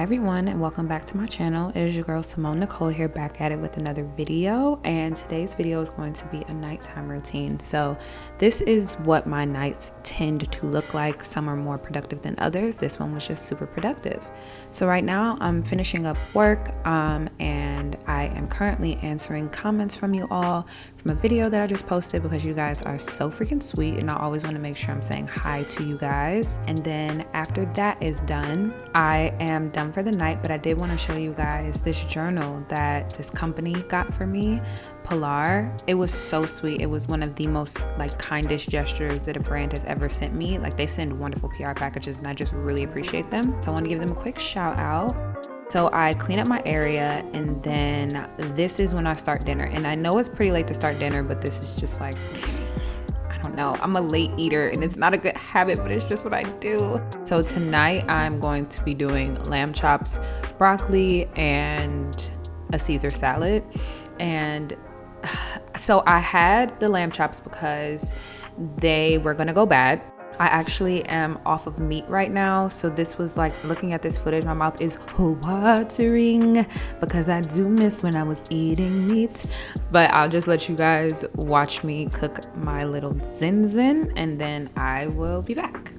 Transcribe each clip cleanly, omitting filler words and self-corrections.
everyone, and welcome back to my channel. It is your girl Simone Nicole here, back at it with another video, and today's video is going to be a nighttime routine. So this is what my nights tend to look like. Some are more productive than others. This one was just super productive. So right now I'm finishing up work and I am currently answering comments from you all from a video that I just posted because you guys are so freaking sweet, and I always want to make sure I'm saying hi to you guys. And then after that is done, I am done for the night, but I did want to show you guys this journal that this company got for me, Polar. It was so sweet. It was one of the most kindest gestures that a brand has ever sent me. They send wonderful PR packages and I just really appreciate them. So I want to give them a quick shout out. So I clean up my area, and then this is when I start dinner. And I know it's pretty late to start dinner, but this is just I don't know. I'm a late eater and it's not a good habit, but it's just what I do. So tonight I'm going to be doing lamb chops, broccoli, and a Caesar salad. And so I had the lamb chops because they were gonna go bad. I actually am off of meat right now, so this was looking at this footage, my mouth is watering because I do miss when I was eating meat. But I'll just let you guys watch me cook my little zin and then I will be back.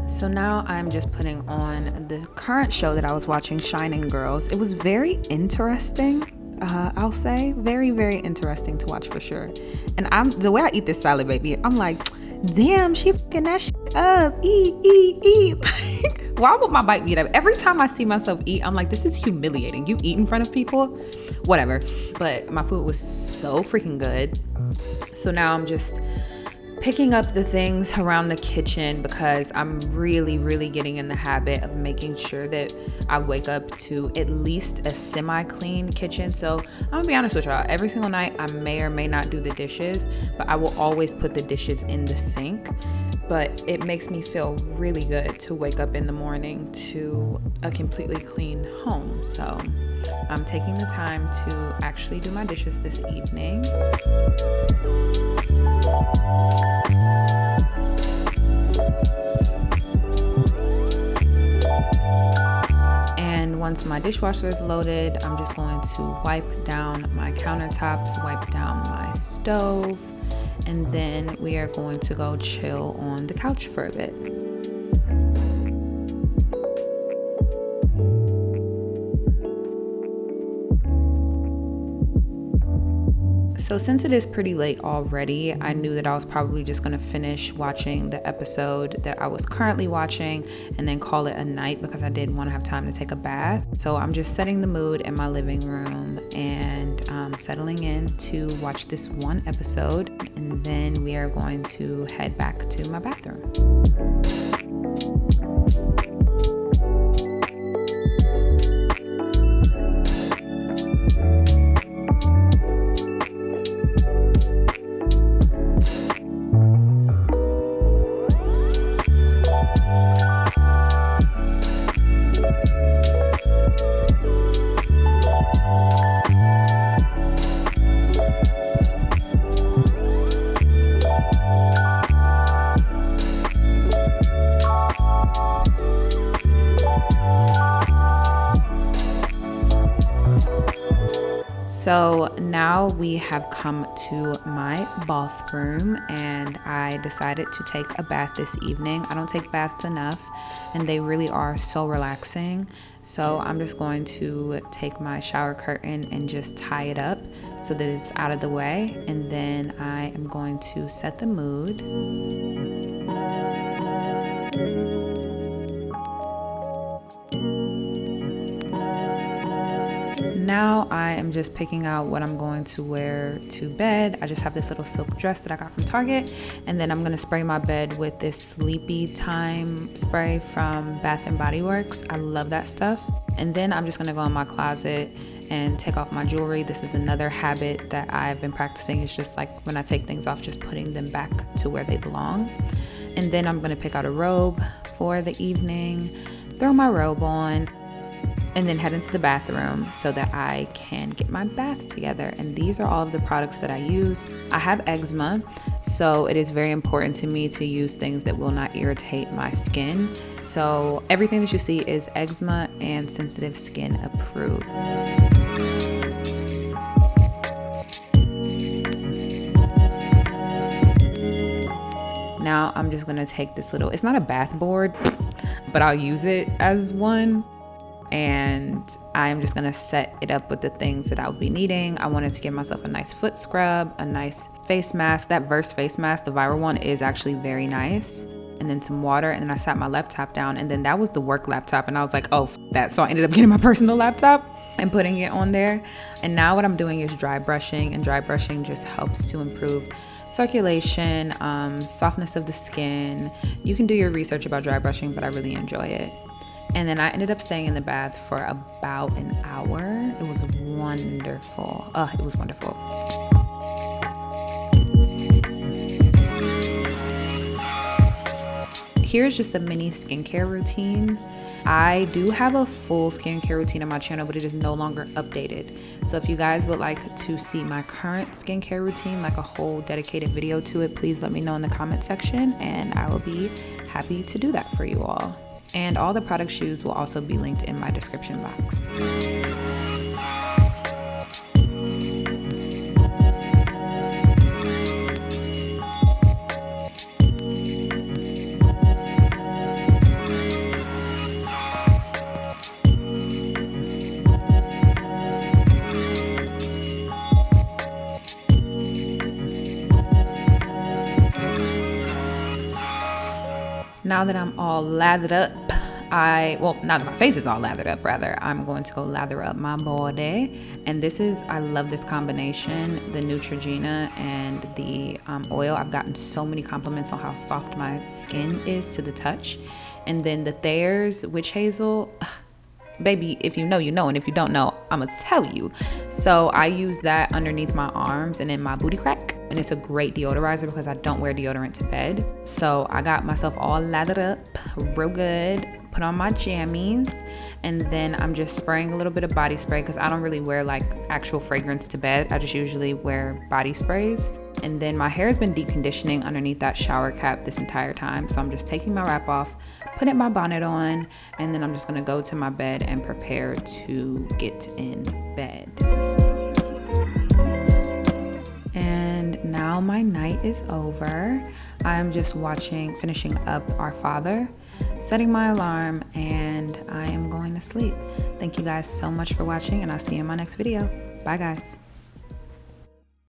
So now I'm just putting on the current show that I was watching, Shining Girls. It was very interesting, I'll say. Very, very interesting to watch for sure. And the way I eat this salad, baby, I'm like, damn, she fucking that shit up. Eat. Why would my bite be up? Every time I see myself eat, I'm like, this is humiliating. You eat in front of people? Whatever. But my food was so freaking good. So now I'm just picking up the things around the kitchen because I'm really, really getting in the habit of making sure that I wake up to at least a semi-clean kitchen. So I'm gonna be honest with y'all, every single night I may or may not do the dishes, but I will always put the dishes in the sink. But it makes me feel really good to wake up in the morning to a completely clean home. So I'm taking the time to actually do my dishes this evening. And once my dishwasher is loaded, I'm just going to wipe down my countertops, wipe down my stove, and then we are going to go chill on the couch for a bit. So since it is pretty late already, I knew that I was probably just going to finish watching the episode that I was currently watching and then call it a night because I did want to have time to take a bath. So I'm just setting the mood in my living room and settling in to watch this one episode, and then we are going to head back to my bathroom. So now we have come to my bathroom, and I decided to take a bath this evening. I don't take baths enough, and they really are so relaxing. So I'm just going to take my shower curtain and just tie it up so that it's out of the way, and then I am going to set the mood. Now I am just picking out what I'm going to wear to bed. I just have this little silk dress that I got from Target, and then I'm going to spray my bed with this Sleepy Time spray from Bath and Body Works. I love that stuff. And then I'm just going to go in my closet and take off my jewelry. This is another habit that I've been practicing. It's just like when I take things off, just putting them back to where they belong. And then I'm going to pick out a robe for the evening, throw my robe on, and then head into the bathroom so that I can get my bath together. And these are all of the products that I use. I have eczema, so it is very important to me to use things that will not irritate my skin. So everything that you see is eczema and sensitive skin approved. Now I'm just gonna take this little, it's not a bath board, but I'll use it as one. And I'm just gonna set it up with the things that I'll be needing. I wanted to give myself a nice foot scrub, a nice face mask. That Verse face mask, the viral one, is actually very nice. And then some water, and then I sat my laptop down, and then that was the work laptop, and I was like, oh, that. So I ended up getting my personal laptop and putting it on there. And now what I'm doing is dry brushing, and dry brushing just helps to improve circulation, softness of the skin. You can do your research about dry brushing, but I really enjoy it. And then I ended up staying in the bath for about an hour. It was wonderful. It was wonderful. Here's just a mini skincare routine. I do have a full skincare routine on my channel, but it is no longer updated. So if you guys would like to see my current skincare routine, like a whole dedicated video to it, please let me know in the comment section, and I will be happy to do that for you all. And all the products used will also be linked in my description box. Now that I'm all lathered up, now that my face is all lathered up, rather, I'm going to go lather up my body. And I love this combination, the Neutrogena and the oil. I've gotten so many compliments on how soft my skin is to the touch. And then the Thayer's Witch Hazel, baby, if you know, you know, and if you don't know, I'm gonna tell you. So I use that underneath my arms and in my booty crack, and it's a great deodorizer because I don't wear deodorant to bed. So I got myself all lathered up real good, put on my jammies, and then I'm just spraying a little bit of body spray because I don't really wear like actual fragrance to bed. I just usually wear body sprays. And then my hair has been deep conditioning underneath that shower cap this entire time. So I'm just taking my wrap off, putting my bonnet on, and then I'm just gonna go to my bed and prepare to get in bed. And now my night is over. I'm just finishing up Our Father, setting my alarm, and I am going to sleep. Thank you guys so much for watching, and I'll see you in my next video. Bye guys.